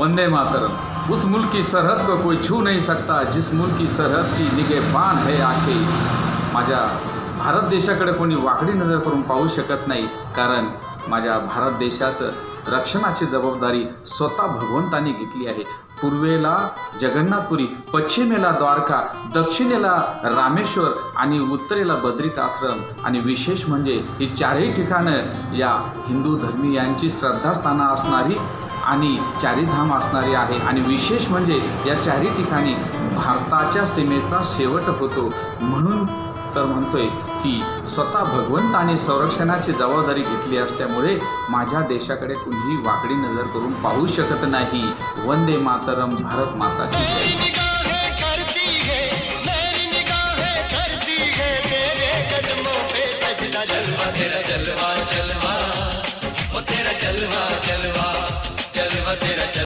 वंदे मातरम। उस मुल्क की सरहद को कोई छू नहीं सकता जिस मुल्क की सरहद की निगेबान है आंखें। माझ्या भारत देशाकडे कोणी वाकडी नजर करून पाहू शकत नाही, कारण माझ्या भारत देशाचं रक्षणाची जबाबदारी स्वतः भगवंतांनी घेतली आहे। पूर्वेला जगन्नाथपुरी, पश्चिमेला द्वारका, दक्षिणेला रामेश्वर आणि उत्तरेला बद्रिकाश्रम आणि विशेष म्हणजे ही चारही ठिकाणं या हिंदू धर्मीयांची श्रद्धास्थानं असणारी आणि चारीधाम असणारी आहे। आणि विशेष म्हणजे या चारही ठिकाणी भारताच्या सीमेचा शेवट होतो। म्हणून तर म्हणतोय की स्वतः भगवंताने संरक्षणाची जबाबदारी घेतली असल्यामुळे माझ्या देशाकडे कुणीही वाकडी नजर करून पाहू शकत नाही। वंदे मातरम, भारत माता की जय। जलवा तेरा जलवा जलवा, वो तेरा जलवा जलवा, जलवा तेरा